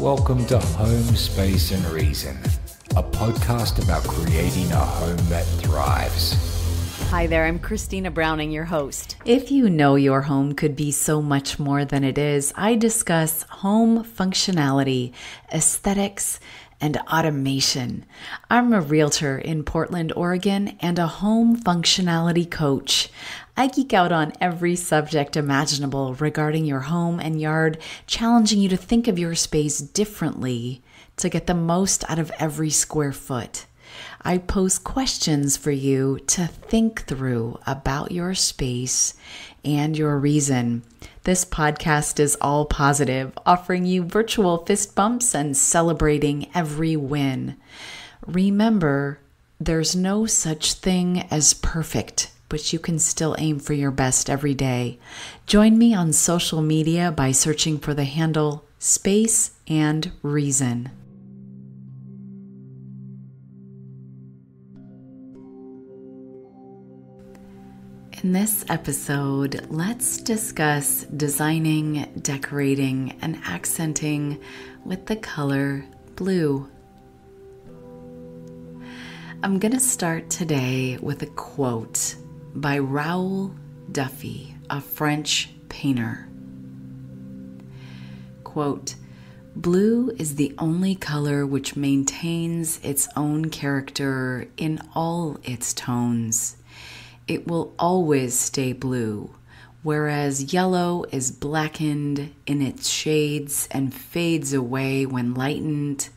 Welcome to Home, Space and Reason, a podcast about creating a home that thrives. Hi there, I'm Christina Browning, your host. If you know your home could be so much more than it is, I discuss home functionality, aesthetics, and automation. I'm a realtor in Portland, Oregon, and a home functionality coach. I geek out on every subject imaginable regarding your home and yard, challenging you to think of your space differently to get the most out of every square foot. I pose questions for you to think through about your space and your reason. This podcast is all positive, offering you virtual fist bumps and celebrating every win. Remember, there's no such thing as perfect, but you can still aim for your best every day. Join me on social media by searching for the handle Space and Reason. In this episode, let's discuss designing, decorating, and accenting with the color blue. I'm going to start today with a quote by Raoul Dufy, a French painter. Quote, "Blue is the only color which maintains its own character in all its tones. It will always stay blue, whereas yellow is blackened in its shades and fades away when lightened.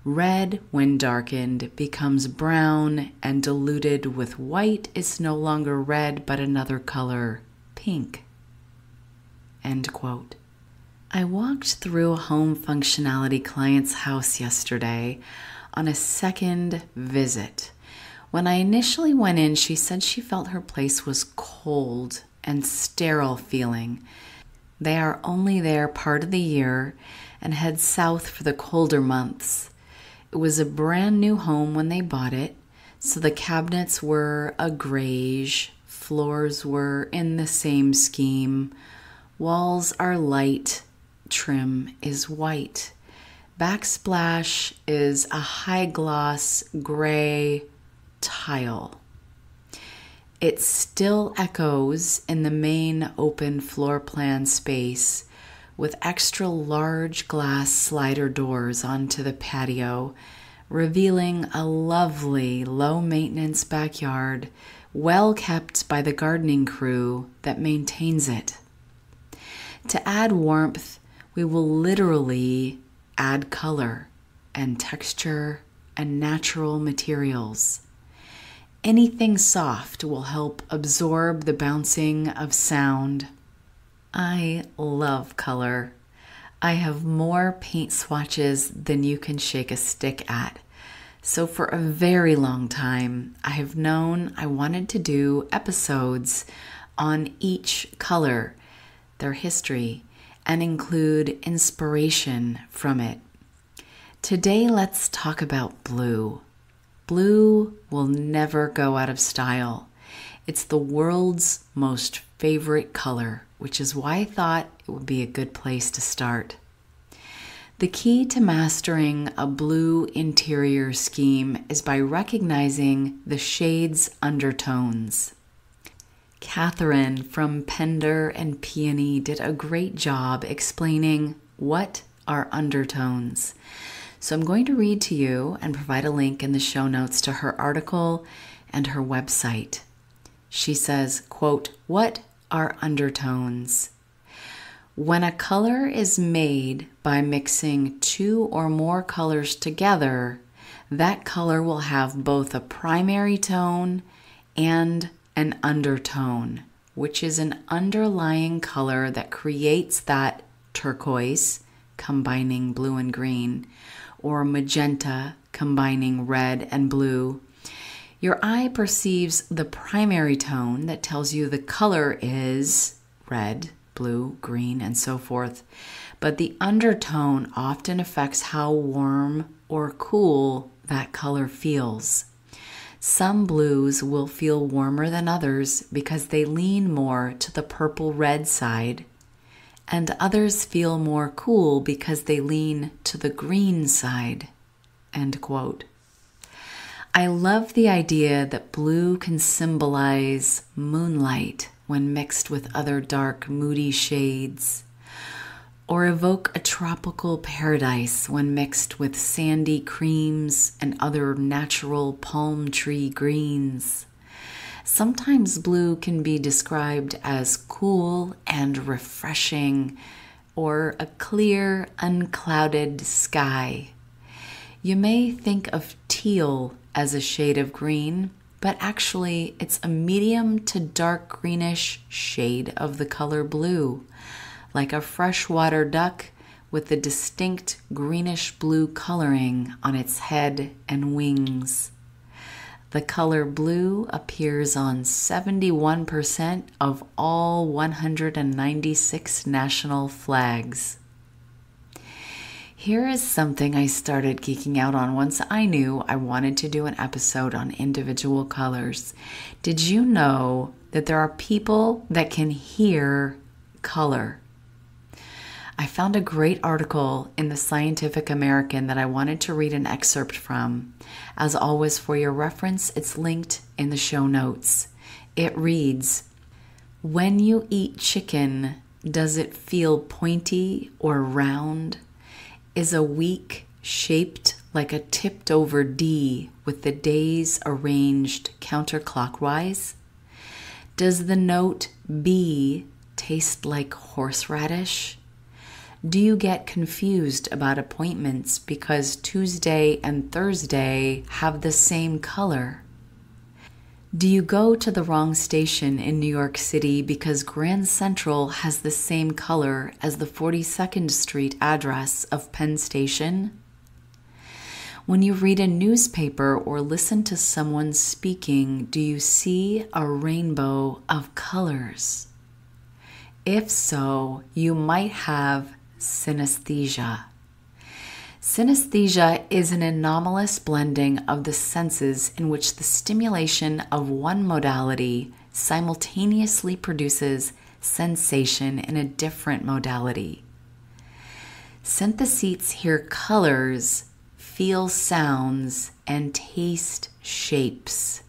Red, when darkened, becomes brown and diluted with white is no longer red but another color, pink." End quote. I walked through a home functionality client's house yesterday on a second visit. When I initially went in, she said she felt her place was cold and sterile feeling. They are only there part of the year and head south for the colder months. It was a brand new home when they bought it, so the cabinets were a grayish, floors were in the same scheme, walls are light, trim is white. Backsplash is a high gloss gray tile. It still echoes in the main open floor plan space with extra large glass slider doors onto the patio, revealing a lovely low-maintenance backyard well kept by the gardening crew that maintains it. To add warmth, we will literally add color and texture and natural materials. Anything soft will help absorb the bouncing of sound. I love color. I have more paint swatches than you can shake a stick at. So for a very long time, I have known I wanted to do episodes on each color, their history, and include inspiration from it. Today, let's talk about blue. Blue will never go out of style. It's the world's most favorite color, which is why I thought it would be a good place to start. The key to mastering a blue interior scheme is by recognizing the shade's undertones. Catherine from Pender and Peony did a great job explaining what are undertones. So I'm going to read to you and provide a link in the show notes to her article and her website. She says, quote, "What are undertones? When a color is made by mixing two or more colors together, that color will have both a primary tone and an undertone, which is an underlying color that creates that turquoise, combining blue and green, or magenta, combining red and blue. Your eye perceives the primary tone that tells you the color is red, blue, green, and so forth. But the undertone often affects how warm or cool that color feels. Some blues will feel warmer than others because they lean more to the purple-red side, and others feel more cool because they lean to the green side, end quote. I love the idea that blue can symbolize moonlight when mixed with other dark, moody shades, or evoke a tropical paradise when mixed with sandy creams and other natural palm tree greens. Sometimes blue can be described as cool and refreshing, or a clear, unclouded sky. You may think of teal as a shade of green, but actually it's a medium to dark greenish shade of the color blue, like a freshwater duck with a distinct greenish-blue coloring on its head and wings. The color blue appears on 71% of all 196 national flags. Here is something I started geeking out on once I knew I wanted to do an episode on individual colors. Did you know that there are people that can hear color? I found a great article in the Scientific American that I wanted to read an excerpt from. As always, for your reference, it's linked in the show notes. It reads, "When you eat chicken, does it feel pointy or round? Is a week shaped like a tipped over D with the days arranged counterclockwise? Does the note B taste like horseradish? Do you get confused about appointments because Tuesday and Thursday have the same color? Do you go to the wrong station in New York City because Grand Central has the same color as the 42nd Street address of Penn Station? When you read a newspaper or listen to someone speaking, do you see a rainbow of colors? If so, you might have synesthesia. Synesthesia is an anomalous blending of the senses in which the stimulation of one modality simultaneously produces sensation in a different modality. Synesthetes hear colors, feel sounds, and taste shapes.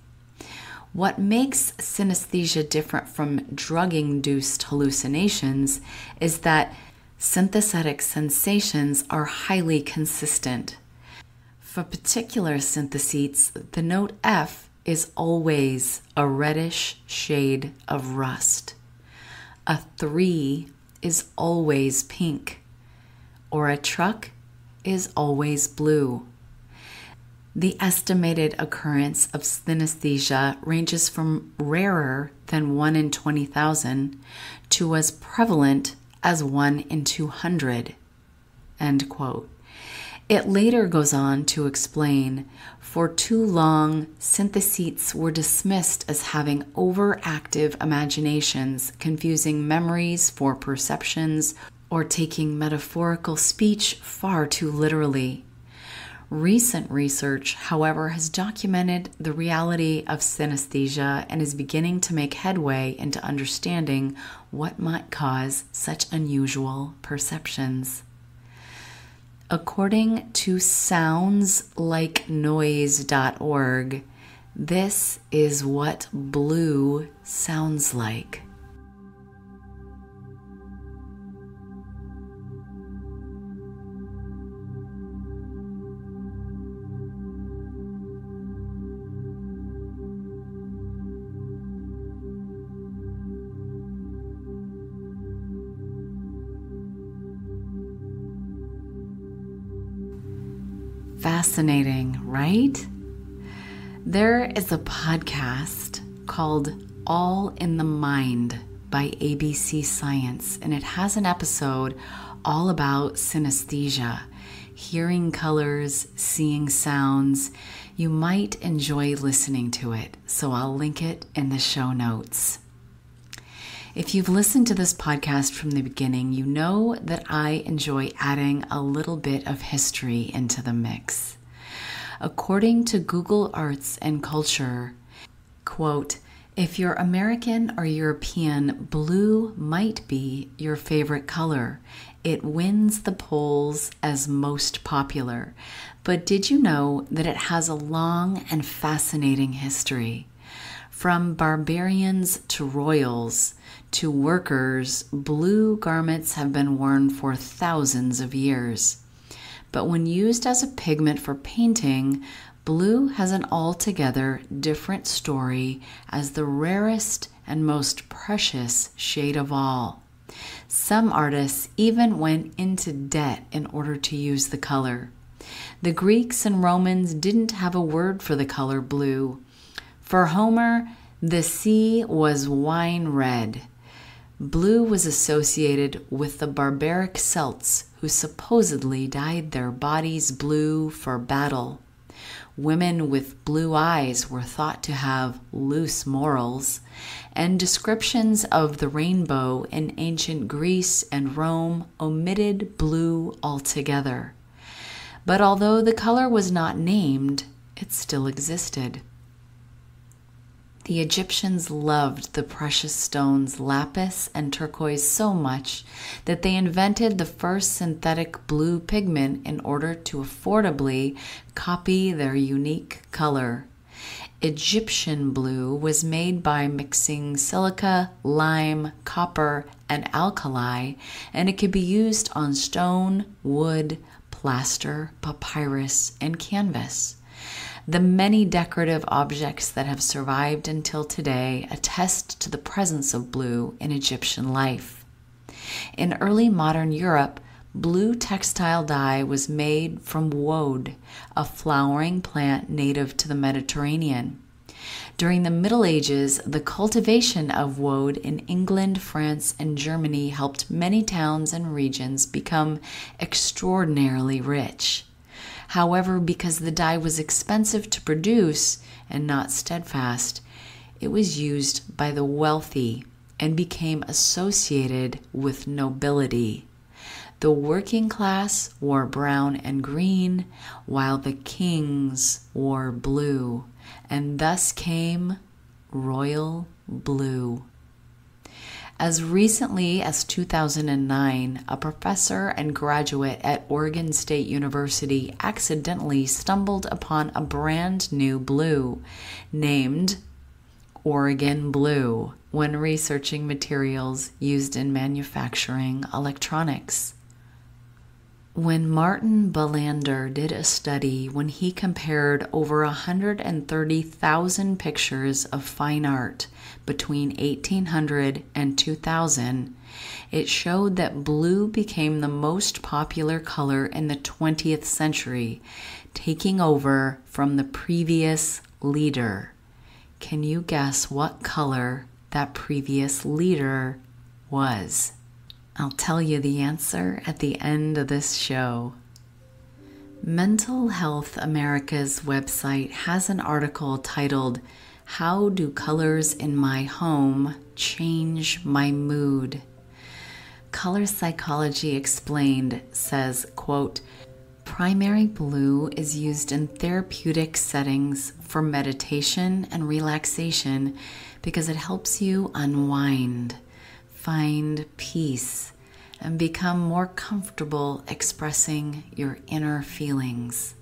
What makes synesthesia different from drug-induced hallucinations is that synesthetic sensations are highly consistent. For particular synesthetes, the note F is always a reddish shade of rust. A 3 is always pink, or a truck is always blue. The estimated occurrence of synesthesia ranges from rarer than 1 in 20,000 to as prevalent as 1 in 200, end quote. It later goes on to explain, for too long, synesthetes were dismissed as having overactive imaginations, confusing memories for perceptions, or taking metaphorical speech far too literally. Recent research, however, has documented the reality of synesthesia and is beginning to make headway into understanding what might cause such unusual perceptions. According to soundslikenoise.org, this is what blue sounds like. Fascinating, right? There is a podcast called All in the Mind by ABC Science, and it has an episode all about synesthesia, hearing colors, seeing sounds. You might enjoy listening to it, so I'll link it in the show notes. If you've listened to this podcast from the beginning, you know that I enjoy adding a little bit of history into the mix. According to Google Arts and Culture, quote, If you're American or European, blue might be your favorite color. It wins the polls as most popular. But did you know that it has a long and fascinating history? From barbarians to royals to workers, blue garments have been worn for thousands of years. But when used as a pigment for painting, blue has an altogether different story as the rarest and most precious shade of all. Some artists even went into debt in order to use the color. The Greeks and Romans didn't have a word for the color blue. For Homer, the sea was wine red. Blue was associated with the barbaric Celts who supposedly dyed their bodies blue for battle. Women with blue eyes were thought to have loose morals, and descriptions of the rainbow in ancient Greece and Rome omitted blue altogether. But although the color was not named, it still existed. The Egyptians loved the precious stones lapis and turquoise so much that they invented the first synthetic blue pigment in order to affordably copy their unique color. Egyptian blue was made by mixing silica, lime, copper, and alkali, and it could be used on stone, wood, plaster, papyrus, and canvas. The many decorative objects that have survived until today attest to the presence of blue in Egyptian life. In early modern Europe, blue textile dye was made from woad, a flowering plant native to the Mediterranean. During the Middle Ages, the cultivation of woad in England, France, and Germany helped many towns and regions become extraordinarily rich. However, because the dye was expensive to produce and not steadfast, it was used by the wealthy and became associated with nobility. The working class wore brown and green, while the kings wore blue, and thus came royal blue. As recently as 2009, a professor and graduate at Oregon State University accidentally stumbled upon a brand new blue named Oregon Blue when researching materials used in manufacturing electronics. When Martin Belander did a study when he compared over 130,000 pictures of fine art between 1800 and 2000, it showed that blue became the most popular color in the 20th century, taking over from the previous leader. Can you guess what color that previous leader was? I'll tell you the answer at the end of this show. Mental Health America's website has an article titled, "How Do Colors in My Home Change My Mood?" Color Psychology Explained says, quote, "Primary blue is used in therapeutic settings for meditation and relaxation because it helps you unwind, find peace, and become more comfortable expressing your inner feelings.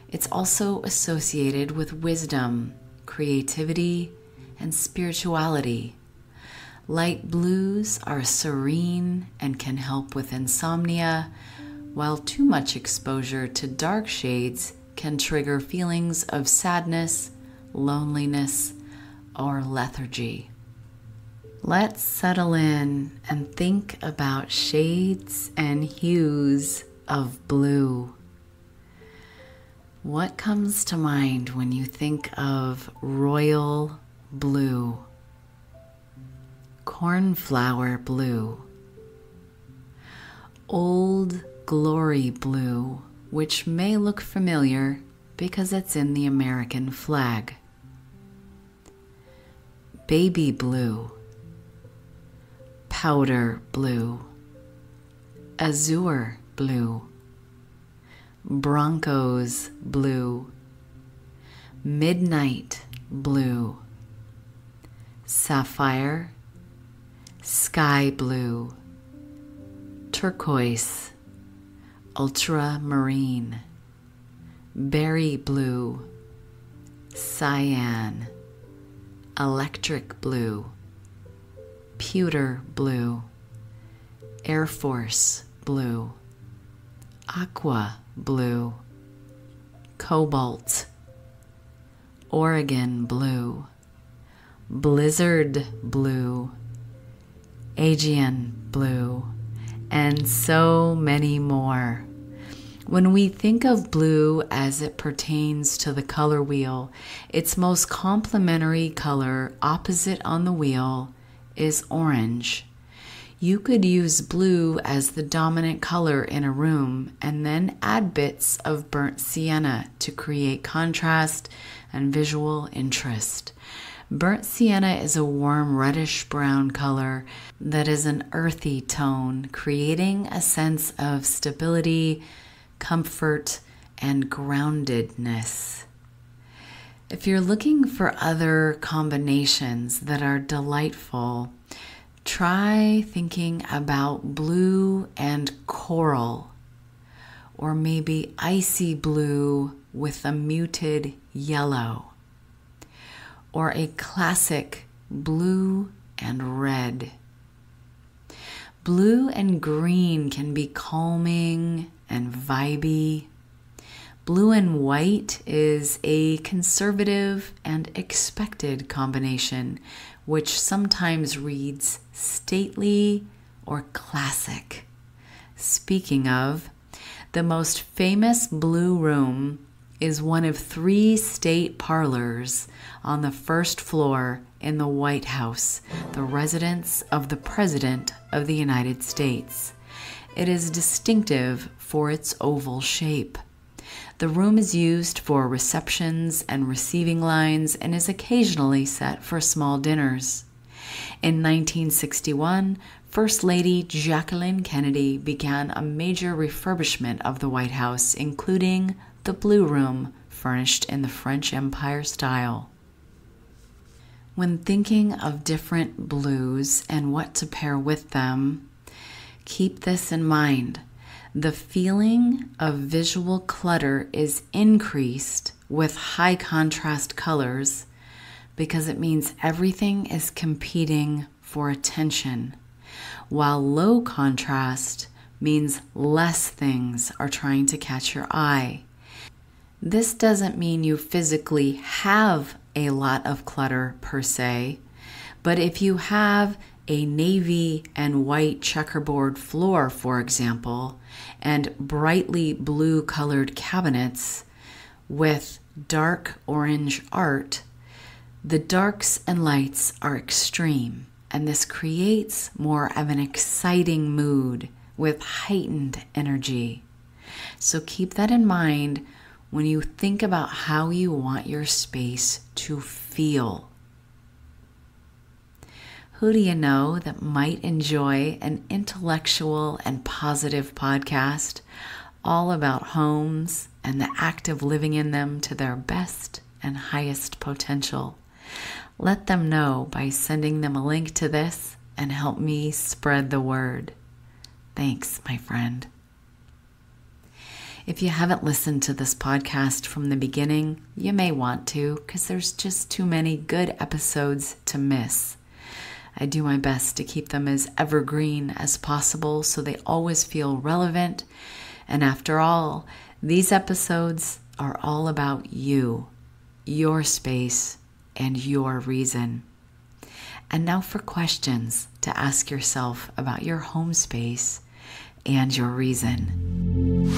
It's also associated with wisdom, creativity, and spirituality. Light blues are serene and can help with insomnia, while too much exposure to dark shades can trigger feelings of sadness, loneliness, or lethargy." Let's settle in and think about shades and hues of blue. What comes to mind when you think of royal blue? Cornflower blue. Old Glory blue, which may look familiar because it's in the American flag. Baby blue. Powder blue, azure blue, Broncos blue, midnight blue, sapphire, sky blue, turquoise, ultramarine, berry blue, cyan, electric blue, pewter blue, Air Force blue, aqua blue, cobalt, Oregon blue, blizzard blue, Aegean blue, and so many more. When we think of blue as it pertains to the color wheel, its most complementary color opposite on the wheel is orange. You could use blue as the dominant color in a room and then add bits of burnt sienna to create contrast and visual interest. Burnt sienna is a warm reddish-brown color that is an earthy tone, creating a sense of stability, comfort, and groundedness. If you're looking for other combinations that are delightful, try thinking about blue and coral, or maybe icy blue with a muted yellow, or a classic blue and red. Blue and green can be calming and vibey. Blue and white is a conservative and expected combination, which sometimes reads stately or classic. Speaking of, the most famous blue room is one of 3 state parlors on the first floor in the White House, the residence of the President of the United States. It is distinctive for its oval shape. The room is used for receptions and receiving lines and is occasionally set for small dinners. In 1961, First Lady Jacqueline Kennedy began a major refurbishment of the White House, including the Blue Room, furnished in the French Empire style. When thinking of different blues and what to pair with them, keep this in mind. The feeling of visual clutter is increased with high contrast colors because it means everything is competing for attention, while low contrast means less things are trying to catch your eye. This doesn't mean you physically have a lot of clutter per se, but if you have a navy and white checkerboard floor, for example, and brightly blue colored cabinets with dark orange art, the darks and lights are extreme, and this creates more of an exciting mood with heightened energy. So keep that in mind when you think about how you want your space to feel. Who do you know that might enjoy an intellectual and positive podcast all about homes and the act of living in them to their best and highest potential? Let them know by sending them a link to this and help me spread the word. Thanks, my friend. If you haven't listened to this podcast from the beginning, you may want to, because there's just too many good episodes to miss. I do my best to keep them as evergreen as possible so they always feel relevant. And after all, these episodes are all about you, your space, and your reason. And now for questions to ask yourself about your home space and your reason.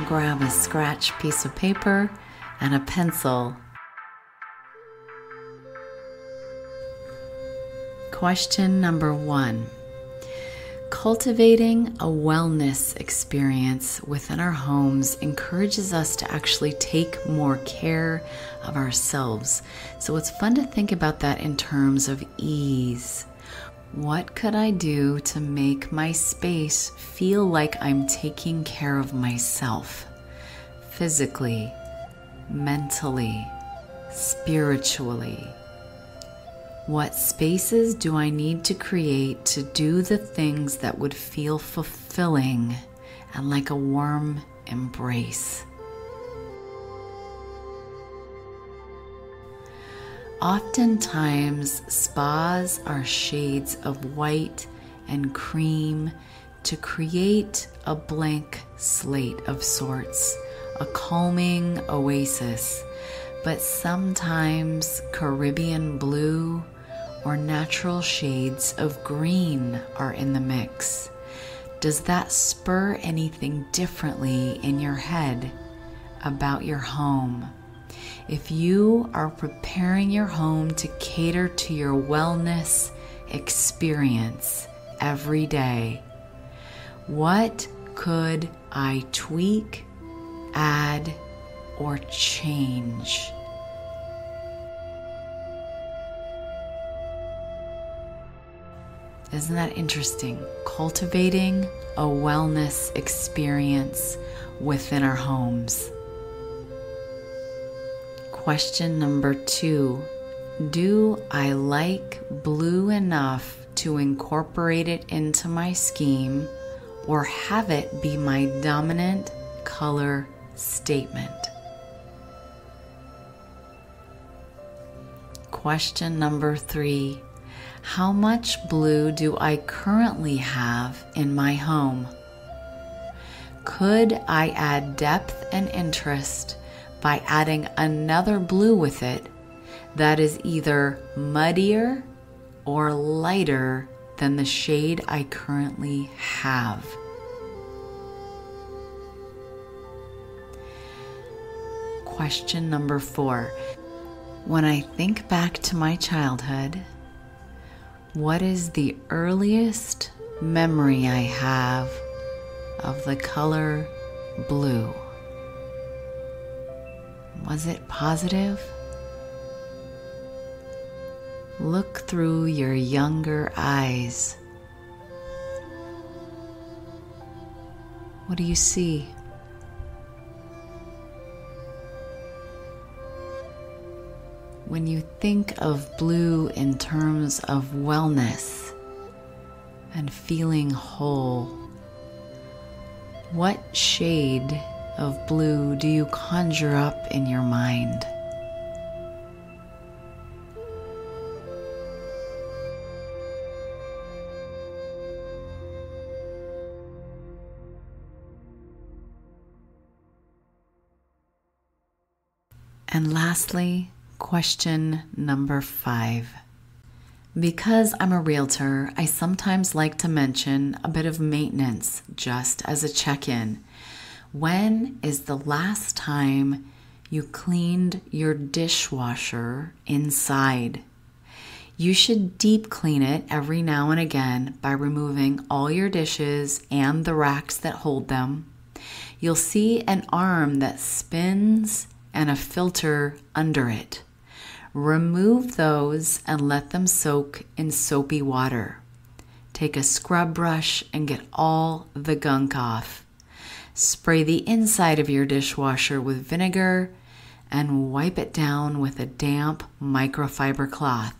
Grab a scratch piece of paper and a pencil. Question number 1. Cultivating a wellness experience within our homes encourages us to actually take more care of ourselves. So it's fun to think about that in terms of ease. What could I do to make my space feel like I'm taking care of myself? Physically, mentally, spiritually, What spaces do I need to create to do the things that would feel fulfilling and like a warm embrace? Oftentimes, spas are shades of white and cream to create a blank slate of sorts, a calming oasis. But sometimes Caribbean blue or natural shades of green are in the mix. Does that spur anything differently in your head about your home? If you are preparing your home to cater to your wellness experience every day, what could I tweak, add, or change? Isn't that interesting? Cultivating a wellness experience within our homes. Question number 2. Do I like blue enough to incorporate it into my scheme or have it be my dominant color statement? Question number 3. How much blue do I currently have in my home? Could I add depth and interest by adding another blue with it that is either muddier or lighter than the shade I currently have? Question number 4. When I think back to my childhood, what is the earliest memory I have of the color blue? Was it positive? Look through your younger eyes. What do you see? When you think of blue in terms of wellness and feeling whole, what shade of blue do you conjure up in your mind? And lastly, question number 5. Because I'm a realtor, I sometimes like to mention a bit of maintenance just as a check-in. When is the last time you cleaned your dishwasher inside? You should deep clean it every now and again by removing all your dishes and the racks that hold them. You'll see an arm that spins and a filter under it. Remove those and let them soak in soapy water. Take a scrub brush and get all the gunk off. Spray the inside of your dishwasher with vinegar and wipe it down with a damp microfiber cloth.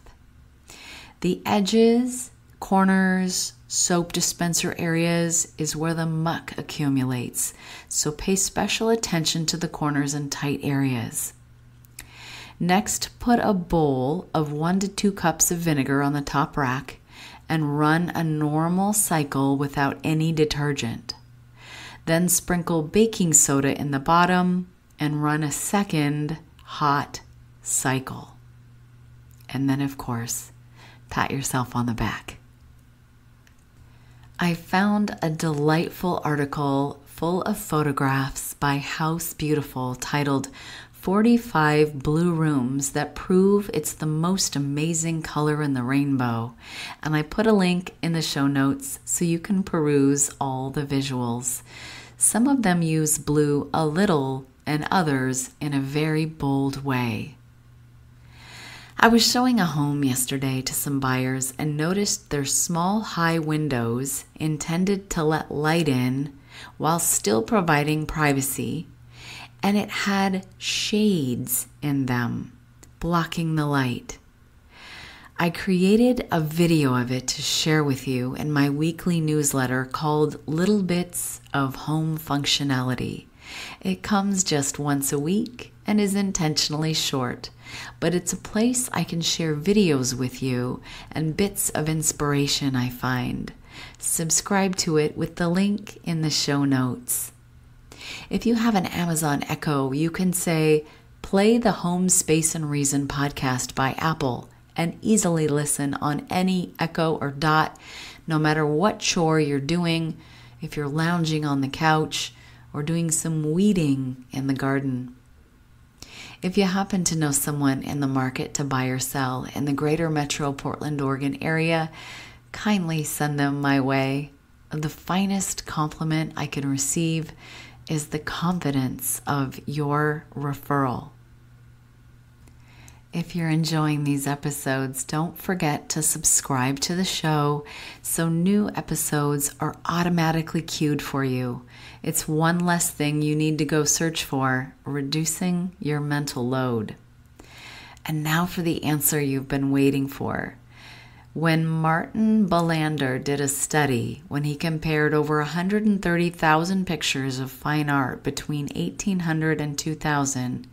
The edges, corners, soap dispenser areas is where the muck accumulates, so pay special attention to the corners and tight areas. Next, put a bowl of 1 to 2 cups of vinegar on the top rack and run a normal cycle without any detergent. Then sprinkle baking soda in the bottom and run a second hot cycle. And then, of course, pat yourself on the back. I found a delightful article full of photographs by House Beautiful titled 45 Blue Rooms That Prove It's the Most Amazing Color in the Rainbow. And I put a link in the show notes so you can peruse all the visuals. Some of them use blue a little and others in a very bold way. I was showing a home yesterday to some buyers and noticed their small high windows intended to let light in while still providing privacy, and it had shades in them blocking the light. I created a video of it to share with you in my weekly newsletter called Little Bits of Home Functionality. It comes just once a week and is intentionally short, but it's a place I can share videos with you and bits of inspiration I find. Subscribe to it with the link in the show notes. If you have an Amazon Echo, you can say, play the Home Space and Reason podcast by Apple, and easily listen on any Echo or Dot, no matter what chore you're doing, if you're lounging on the couch or doing some weeding in the garden. If you happen to know someone in the market to buy or sell in the greater Metro Portland, Oregon area, kindly send them my way. The finest compliment I can receive is the confidence of your referral. If you're enjoying these episodes, don't forget to subscribe to the show so new episodes are automatically queued for you. It's one less thing you need to go search for, reducing your mental load. And now for the answer you've been waiting for. When Martin Veranda did a study when he compared over 130,000 pictures of fine art between 1800 and 2000,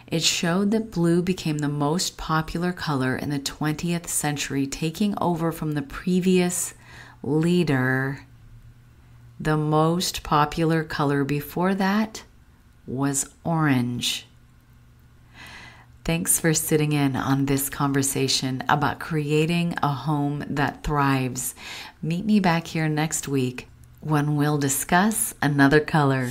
it showed that blue became the most popular color in the 20th century, taking over from the previous leader. The most popular color before that was orange. Thanks for sitting in on this conversation about creating a home that thrives. Meet me back here next week when we'll discuss another color.